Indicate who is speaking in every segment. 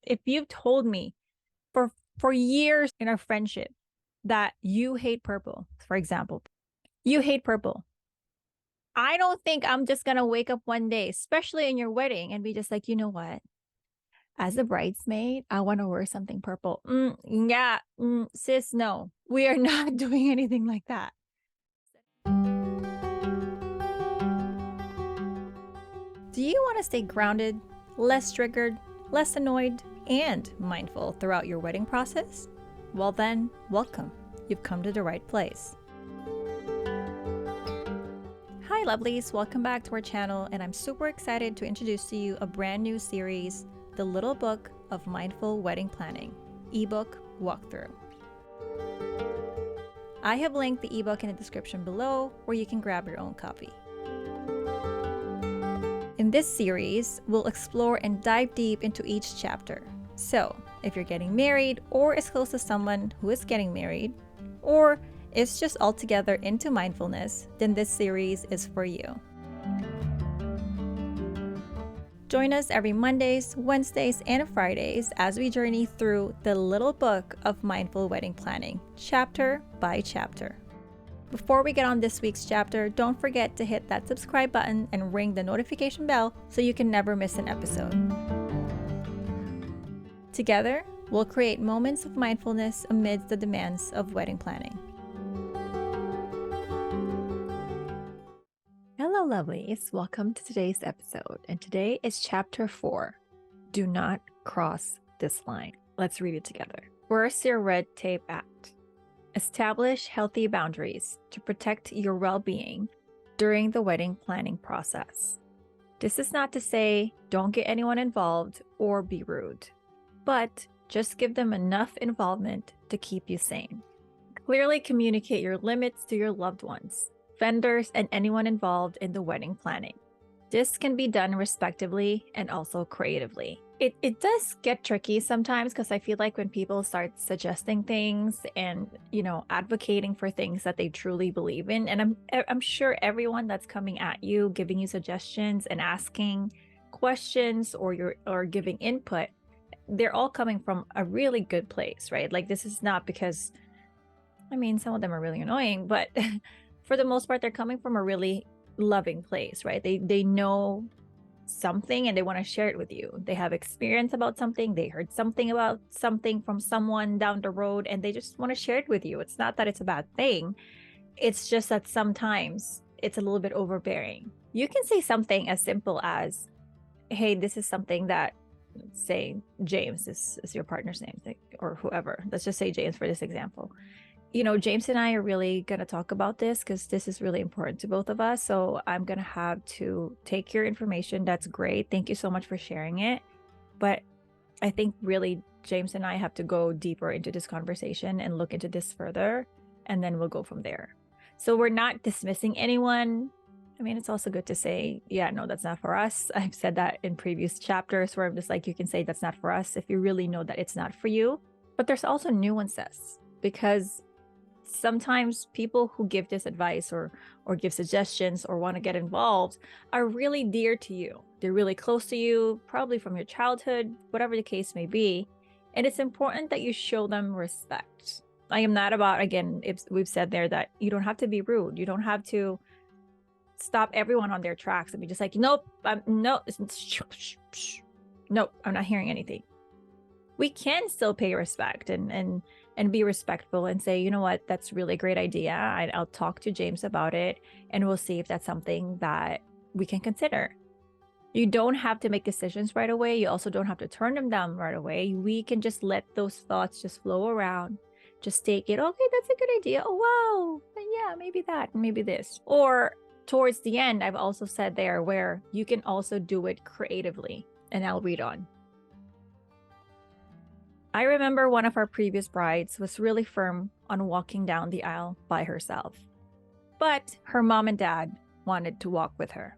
Speaker 1: if you've told me for years in our friendship that you hate purple, for example, you hate purple. I don't think I'm just gonna wake up one day, especially in your wedding, and be just like, you know what? As a bridesmaid, I want to wear something purple. Yeah, sis, no, we are not doing anything like that. Do you want to stay grounded, less triggered, less annoyed, and mindful throughout your wedding process? Well then, welcome. You've come to the right place. Hi lovelies, welcome back to our channel, and I'm super excited to introduce to you a brand new series, The Little Book of Mindful Wedding Planning, Ebook Walkthrough. I have linked the ebook in the description below where you can grab your own copy. In this series, we'll explore and dive deep into each chapter. So, if you're getting married or is close to someone who is getting married, or is just altogether into mindfulness, then this series is for you. Join us every Mondays, Wednesdays, and Fridays as we journey through the little book of mindful wedding planning, chapter by chapter. Before we get on this week's chapter, don't forget to hit that subscribe button and ring the notification bell so you can never miss an episode. Together, we'll create moments of mindfulness amidst the demands of wedding planning. Hello lovelies, welcome to today's episode, and today is chapter 4, Do Not Cross This Line. Let's read it together. First, your red tape act. Establish healthy boundaries to protect your well-being during the wedding planning process. This is not to say don't get anyone involved or be rude, but just give them enough involvement to keep you sane. Clearly communicate your limits to your loved ones, vendors, and anyone involved in the wedding planning. This can be done respectively and also creatively. It does get tricky sometimes because I feel like when people start suggesting things and, advocating for things that they truly believe in, and I'm sure everyone that's coming at you, giving you suggestions and asking questions or giving input, they're all coming from a really good place, right? Like this is not because, some of them are really annoying, but for the most part, they're coming from a really loving place, right? They know something and they want to share it with you. They have experience about something, they heard something about something from someone down the road, and they just want to share it with you. It's not that it's a bad thing. It's just that sometimes it's a little bit overbearing. You can say something as simple as, hey, this is something that, say James is your partner's name, or whoever. Let's just say James for this example. James and I are really going to talk about this because this is really important to both of us. So I'm going to have to take your information. That's great. Thank you so much for sharing it. But I think really James and I have to go deeper into this conversation and look into this further, and then we'll go from there. So we're not dismissing anyone. It's also good to say, yeah, no, that's not for us. I've said that in previous chapters where I'm just like, you can say that's not for us if you really know that it's not for you. But there's also nuances, because sometimes people who give this advice or give suggestions or want to get involved are really dear to you. They're really close to you, probably from your childhood, whatever the case may be. And it's important that you show them respect. I am not about, again, if we've said there that you don't have to be rude. You don't have to stop everyone on their tracks and be just like, nope, nope, I'm not hearing anything. We can still pay respect and be respectful and say, you know what, that's really a great idea. I'll talk to James about it and we'll see if that's something that we can consider. You don't have to make decisions right away. You also don't have to turn them down right away. We can just let those thoughts just flow around. Just take it, okay, that's a good idea. Oh, wow, then yeah, maybe that, maybe this. Or towards the end, I've also said there where you can also do it creatively, and I'll read on. I remember one of our previous brides was really firm on walking down the aisle by herself, but her mom and dad wanted to walk with her.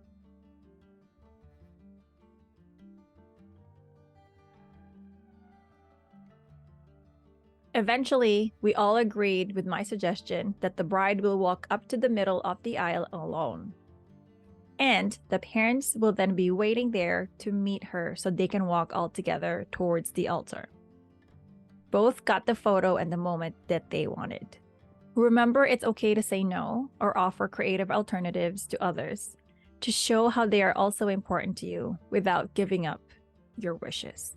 Speaker 1: Eventually, we all agreed with my suggestion that the bride will walk up to the middle of the aisle alone. And the parents will then be waiting there to meet her so they can walk all together towards the altar. Both got the photo and the moment that they wanted. Remember, it's okay to say no or offer creative alternatives to others to show how they are also important to you without giving up your wishes.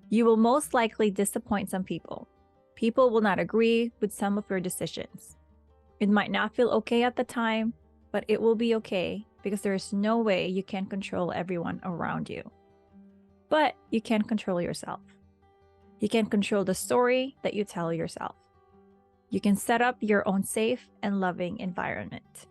Speaker 1: You will most likely disappoint some people. People will not agree with some of your decisions. It might not feel okay at the time, but it will be okay because there is no way you can control everyone around you. But you can control yourself. You can control the story that you tell yourself. You can set up your own safe and loving environment.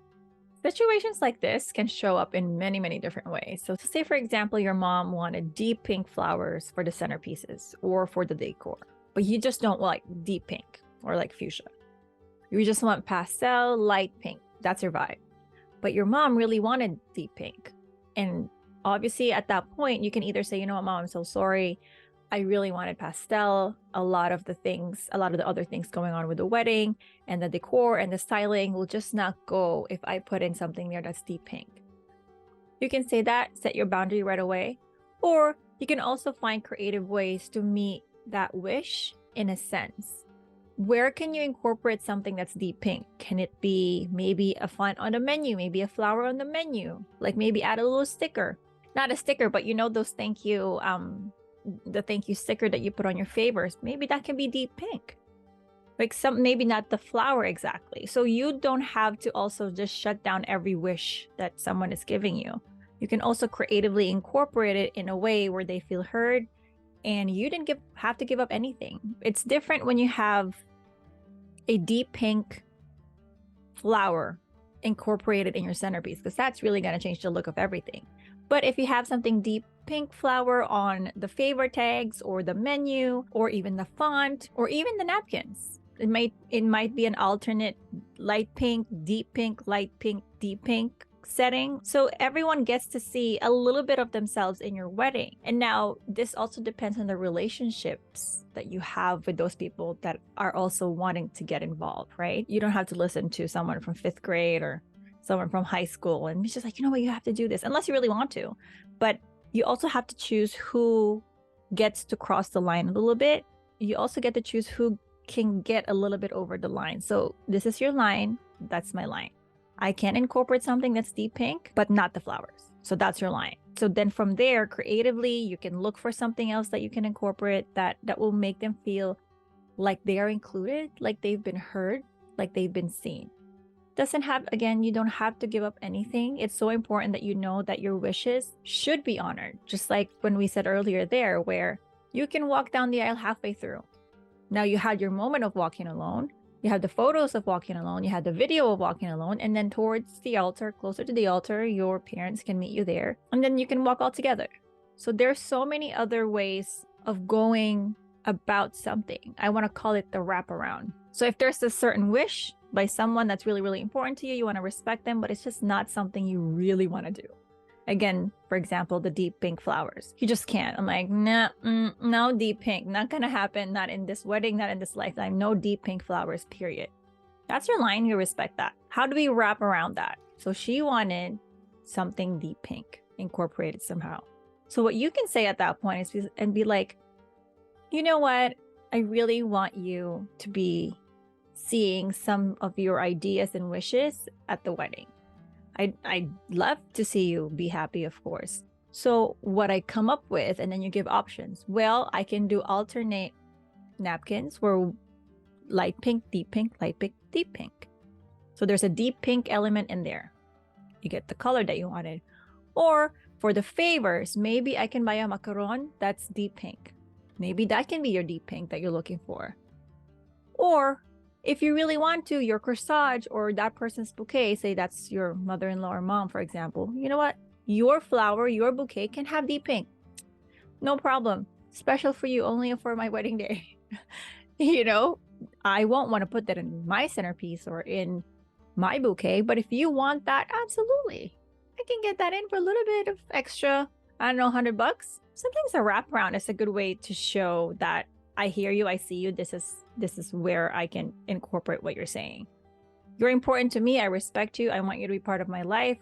Speaker 1: Situations like this can show up in many, many different ways. So say, for example, your mom wanted deep pink flowers for the centerpieces or for the decor, but you just don't like deep pink or like fuchsia. You just want pastel, light pink. That's your vibe. But your mom really wanted deep pink. And obviously at that point, you can either say, you know what, Mom, I'm so sorry. I really wanted pastel. A lot of the other things going on with the wedding and the decor and the styling will just not go if I put in something there that's deep pink. You can say that, set your boundary right away. Or you can also find creative ways to meet that wish in a sense. Where can you incorporate something that's deep pink? Can it be maybe a font on the menu, maybe a flower on the menu, like maybe add a little sticker, not a sticker, but you know, those thank you, the thank you sticker that you put on your favors, maybe that can be deep pink, like maybe not the flower exactly. So you don't have to also just shut down every wish that someone is giving you. You can also creatively incorporate it in a way where they feel heard and you didn't have to give up anything. It's different when you have a deep pink flower incorporated in your centerpiece, because that's really going to change the look of everything. But if you have something deep pink flower on the favor tags or the menu or even the font or even the napkins, it might be an alternate light pink, light pink, deep pink setting. So everyone gets to see a little bit of themselves in your wedding. And now this also depends on the relationships that you have with those people that are also wanting to get involved, right? You don't have to listen to someone from 5th grade or someone from high school and it's just like, you know what, you have to do this unless you really want to. But you also have to choose who gets to cross the line a little bit. You also get to choose who can get a little bit over the line. So this is your line, that's my line. I can incorporate something that's deep pink, but not the flowers. So that's your line. So then from there, creatively, you can look for something else that you can incorporate that will make them feel like they are included, like they've been heard, like they've been seen. You don't have to give up anything. It's so important that you know that your wishes should be honored. Just like when we said earlier there, where you can walk down the aisle halfway through. Now you had your moment of walking alone. You have the photos of walking alone. You had the video of walking alone. And then towards the altar, closer to the altar, your parents can meet you there. And then you can walk all together. So there's so many other ways of going about something. I want to call it the wraparound. So if there's a certain wish by someone that's really, really important to you, you want to respect them, but it's just not something you really want to do. Again, for example, the deep pink flowers. You just can't. I'm like, nah, no deep pink. Not gonna happen. Not in this wedding, not in this lifetime. No deep pink flowers, period. That's your line. You respect that. How do we wrap around that? So she wanted something deep pink incorporated somehow. So what you can say at that point is and be like, you know what? I really want you to be seeing some of your ideas and wishes at the wedding. I'd love to see you be happy, of course. So what I come up with, and then you give options. Well, I can do alternate napkins where light pink, deep pink, light pink, deep pink. So there's a deep pink element in there. You get the color that you wanted. Or for the favors, maybe I can buy a macaron that's deep pink. Maybe that can be your deep pink that you're looking for. Or if you really want to, your corsage or that person's bouquet, say that's your mother-in-law or mom, for example, you know what? Your flower, your bouquet can have deep pink. No problem. Special for you, only for my wedding day. You know, I won't want to put that in my centerpiece or in my bouquet, but if you want that, absolutely. I can get that in for a little bit of extra, I don't know, $100. Sometimes a wraparound is a good way to show that I hear you, I see you, this is where I can incorporate what you're saying. You're important to me, I respect you, I want you to be part of my life.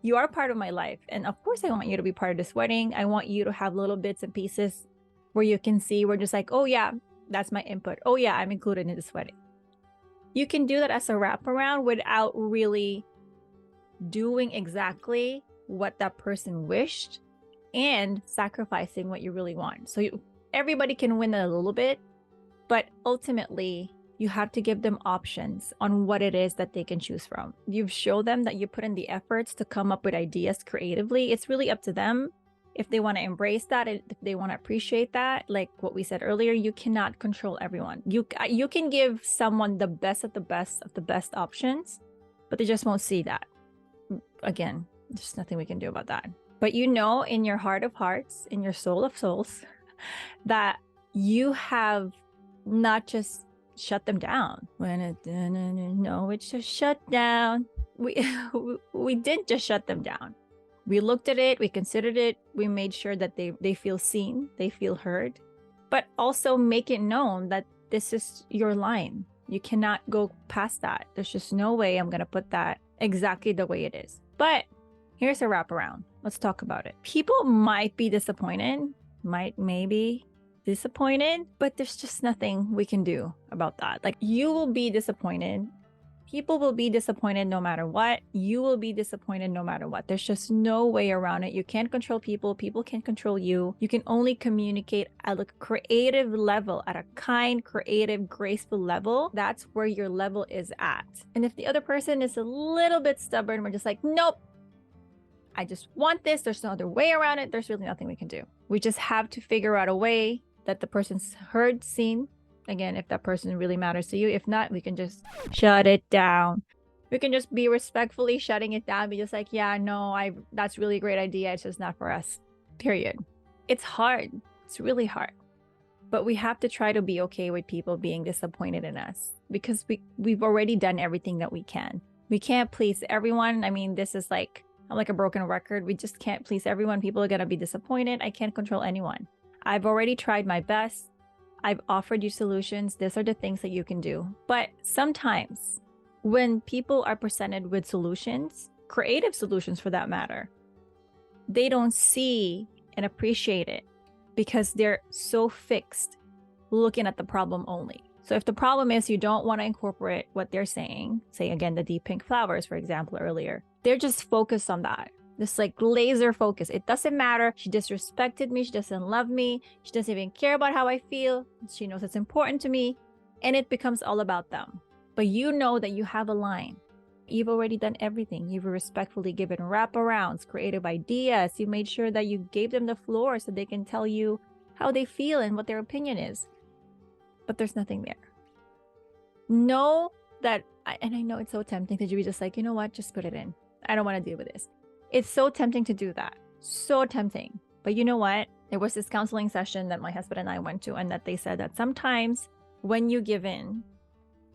Speaker 1: You are part of my life. And of course, I want you to be part of this wedding. I want you to have little bits and pieces where you can see, we're just like, oh yeah, that's my input. Oh yeah, I'm included in this wedding. You can do that as a wraparound without really doing exactly what that person wished and sacrificing what you really want. So everybody can win a little bit, but ultimately you have to give them options on what it is that they can choose from. You've shown them that you put in the efforts to come up with ideas creatively. It's really up to them if they want to embrace that, if they want to appreciate that. Like what we said earlier, you cannot control everyone. You can give someone the best of the best options, but they just won't see that. Again, there's nothing we can do about that. But you know, in your heart of hearts, in your soul of souls, that you have not just shut them down. No, it's just shut down. We didn't just shut them down. We looked at it, we considered it, we made sure that they feel seen, they feel heard, but also make it known that this is your line. You cannot go past that. There's just no way I'm gonna put that exactly the way it is. But here's a wraparound. Let's talk about it. People might be disappointed, maybe disappointed, but there's just nothing we can do about that. Like, you will be disappointed. People will be disappointed no matter what. You will be disappointed no matter what. There's just no way around it. You can't control people. People can't control you. You can only communicate at a creative level, at a kind, creative, graceful level. That's where your level is at. And if the other person is a little bit stubborn, we're just like, nope, I just want this. There's no other way around it. There's really nothing we can do. We just have to figure out a way that the person's heard, seen. Again, if that person really matters to you. If not, we can just shut it down. We can just be respectfully shutting it down. Be just like, yeah, no, that's really a great idea. It's just not for us. Period. It's hard. It's really hard. But we have to try to be okay with people being disappointed in us, because we've already done everything that we can. We can't please everyone. I mean, this is like, I'm like a broken record. We just can't please everyone. People are going to be disappointed. I can't control anyone. I've already tried my best. I've offered you solutions. These are the things that you can do. But sometimes when people are presented with solutions, creative solutions for that matter, they don't see and appreciate it because they're so fixed looking at the problem only. So if the problem is you don't want to incorporate what they're saying, say again, the deep pink flowers, for example, earlier, they're just focused on that. This like laser focus. It doesn't matter. She disrespected me. She doesn't love me. She doesn't even care about how I feel. She knows it's important to me. And it becomes all about them. But you know that you have a line. You've already done everything. You've respectfully given wraparounds, creative ideas. You made sure that you gave them the floor so they can tell you how they feel and what their opinion is. But there's nothing there. Know that, and I know it's so tempting to be just like, you know what, just put it in. I don't want to deal with this. It's so tempting to do that. So tempting. But you know what? There was this counseling session that my husband and I went to, and that they said that sometimes when you give in,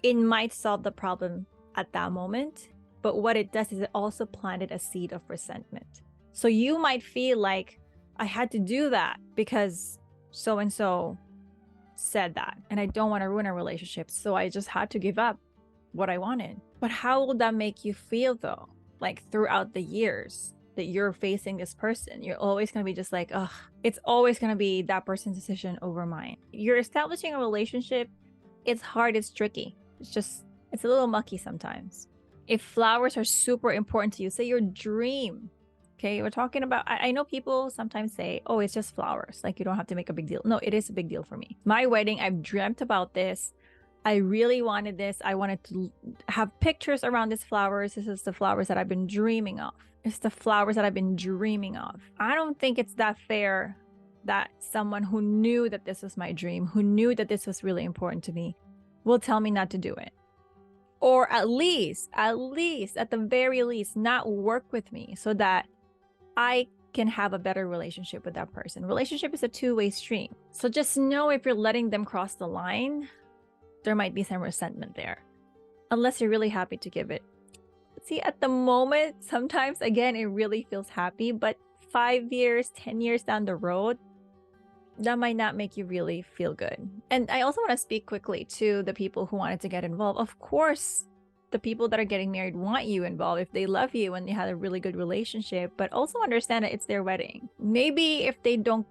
Speaker 1: it might solve the problem at that moment. But what it does is it also planted a seed of resentment. So you might feel like, I had to do that because so-and-so said that, and I don't want to ruin a relationship. So I just had to give up what I wanted. But how will that make you feel though? Like throughout the years that you're facing this person, you're always going to be just like, ugh, it's always going to be that person's decision over mine. You're establishing a relationship. It's hard. It's tricky. It's a little mucky sometimes. If flowers are super important to you, say your dream. Okay, we're talking about, I know people sometimes say, oh, it's just flowers. Like you don't have to make a big deal. No, it is a big deal for me. My wedding, I've dreamt about this. I really wanted this. I wanted to have pictures around these flowers. This is the flowers that I've been dreaming of. It's the flowers that I've been dreaming of. I don't think it's that fair that someone who knew that this was my dream, who knew that this was really important to me, will tell me not to do it. Or at least, at the very least, not work with me so that I can have a better relationship with that person. Relationship is a two-way stream. So just know if you're letting them cross the line, there might be some resentment there, unless you're really happy to give it. See, at the moment, sometimes, again, it really feels happy, but 5 years, 10 years down the road, that might not make you really feel good. And I also want to speak quickly to the people who wanted to get involved. Of course, the people that are getting married want you involved, if they love you and you had a really good relationship, but also understand that it's their wedding. Maybe if they don't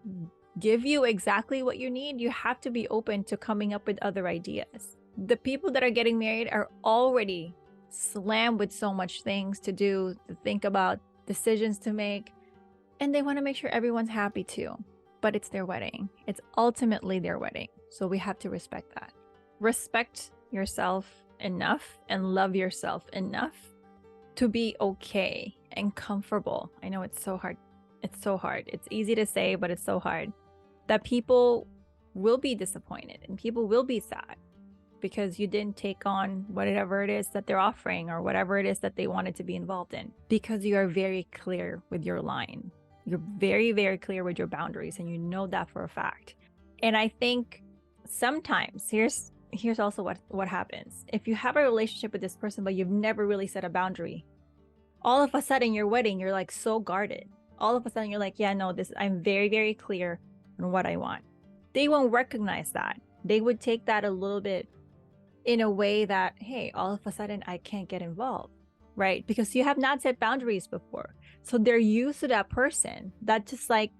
Speaker 1: give you exactly what you need, you have to be open to coming up with other ideas. The people that are getting married are already slammed with so much things to do, to think about, decisions to make, and they want to make sure everyone's happy too. But it's their wedding. It's ultimately their wedding. So we have to respect that. Respect yourself enough and love yourself enough to be okay and comfortable. I know it's so hard. It's so hard. It's easy to say, but it's so hard. That people will be disappointed and people will be sad because you didn't take on whatever it is that they're offering or whatever it is that they wanted to be involved in, because you are very clear with your line. You're very, very clear with your boundaries, and you know that for a fact. And I think sometimes here's also what happens. If you have a relationship with this person, but you've never really set a boundary, all of a sudden your wedding, you're like so guarded. All of a sudden you're like, yeah, no, I'm very, very clear on what I want. They won't recognize that. They would take that a little bit in a way that, hey, all of a sudden I can't get involved, right? Because you have not set boundaries before. So they're used to that person that just like,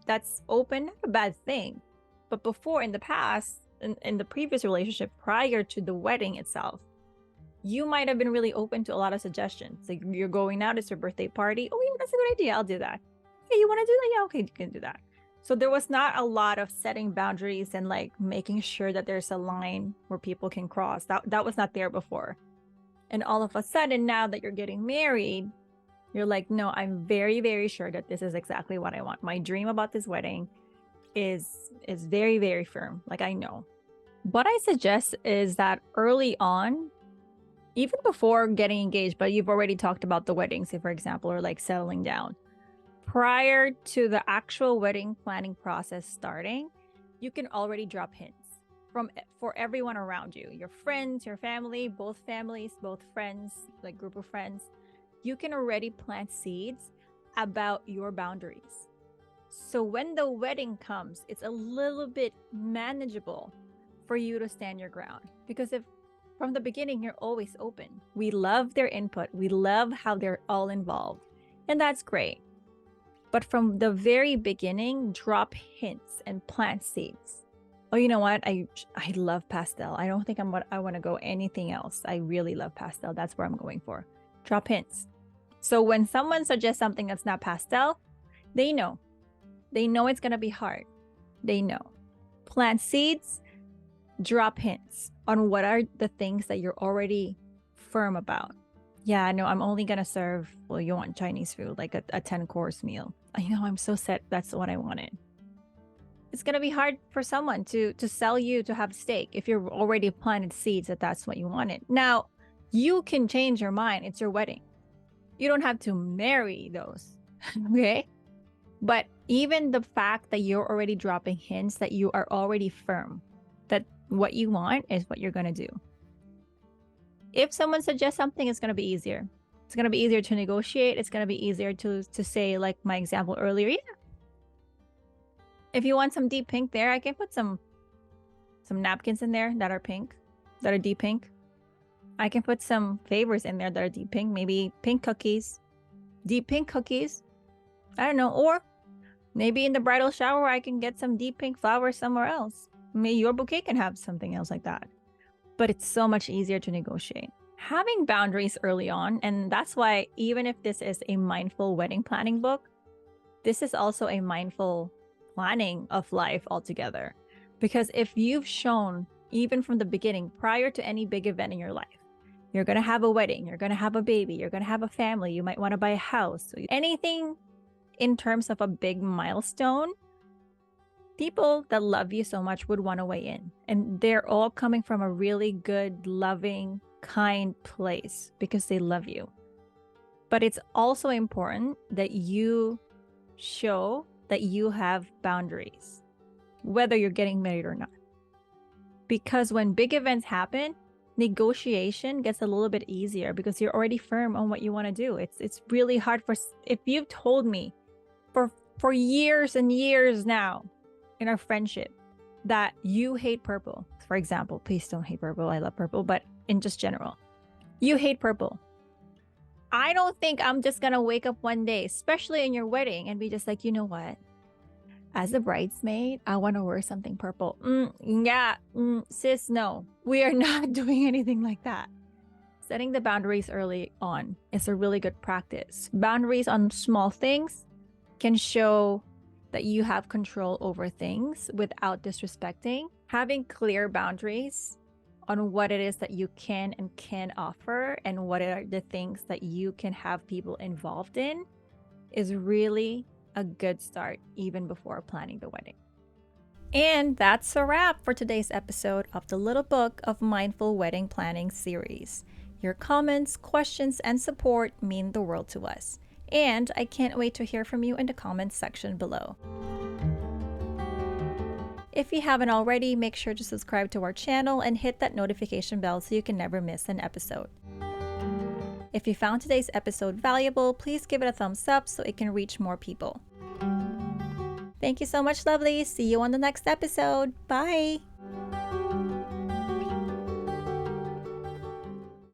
Speaker 1: that's open, not a bad thing. But before, in the past, in the previous relationship, prior to the wedding itself, you might have been really open to a lot of suggestions. Like, you're going out, it's your birthday party. Oh yeah, that's a good idea. I'll do that. Hey, you want to do that? Yeah, okay, you can do that. So there was not a lot of setting boundaries and like making sure that there's a line where people can cross. That was not there before. And all of a sudden, now that you're getting married, you're like, no, I'm very, very sure that this is exactly what I want. My dream about this wedding is very, very firm. Like, I know. What I suggest is that early on, even before getting engaged, but you've already talked about the wedding, say for example, or like settling down, prior to the actual wedding planning process starting, you can already drop hints for everyone around you, your friends, your family, both families, both friends, like group of friends. You can already plant seeds about your boundaries. So when the wedding comes, it's a little bit manageable for you to stand your ground. Because if from the beginning, you're always open. We love their input. We love how they're all involved. And that's great. But from the very beginning, drop hints and plant seeds. Oh, you know what? I love pastel. I don't think I want to go anything else. I really love pastel. That's where I'm going for. Drop hints. So when someone suggests something that's not pastel, they know. They know it's going to be hard. They know. Plant seeds, drop hints on what are the things that you're already firm about. Yeah, no, I'm only going to serve, well, you want Chinese food, like a 10-course meal. I know, I'm so set. That's what I wanted. It's going to be hard for someone to sell you to have steak if you've already planted seeds that that's what you wanted. Now, you can change your mind. It's your wedding. You don't have to marry those, okay? But even the fact that you're already dropping hints that you are already firm, that what you want is what you're going to do. If someone suggests something, it's going to be easier. It's going to be easier to negotiate. It's going to be easier to say, like my example earlier, yeah. If you want some deep pink there, I can put some napkins in there that are pink, that are deep pink. I can put some favors in there that are deep pink, maybe pink cookies, deep pink cookies. I don't know. Or maybe in the bridal shower, I can get some deep pink flowers somewhere else. Maybe your bouquet can have something else like that. But it's so much easier to negotiate. Having boundaries early on, and that's why even if this is a mindful wedding planning book, this is also a mindful planning of life altogether. Because if you've shown, even from the beginning, prior to any big event in your life, you're going to have a wedding, you're going to have a baby, you're going to have a family, you might want to buy a house, anything in terms of a big milestone, people that love you so much would want to weigh in. And they're all coming from a really good, loving, kind place because they love you. But it's also important that you show that you have boundaries, whether you're getting married or not. Because when big events happen, negotiation gets a little bit easier because you're already firm on what you want to do. It's really hard if you've told me for years and years now in our friendship that you hate purple, for example. Please don't hate purple. I love purple, but in just general, You hate purple. I don't think I'm just gonna wake up one day, especially in your wedding, and be just like, you know what? As a bridesmaid, I want to wear something purple. Sis, no. We are not doing anything like that. Setting the boundaries early on is a really good practice. Boundaries on small things can show that you have control over things without disrespecting. Having clear boundaries on what it is that you can and can't offer and what are the things that you can have people involved in is really a good start even before planning the wedding. And that's a wrap for today's episode of the Little Book of Mindful Wedding Planning series. Your comments, questions, and support mean the world to us. And I can't wait to hear from you in the comments section below. If you haven't already, make sure to subscribe to our channel and hit that notification bell so you can never miss an episode. If you found today's episode valuable, please give it a thumbs up so it can reach more people. Thank you so much, lovelies. See you on the next episode. Bye!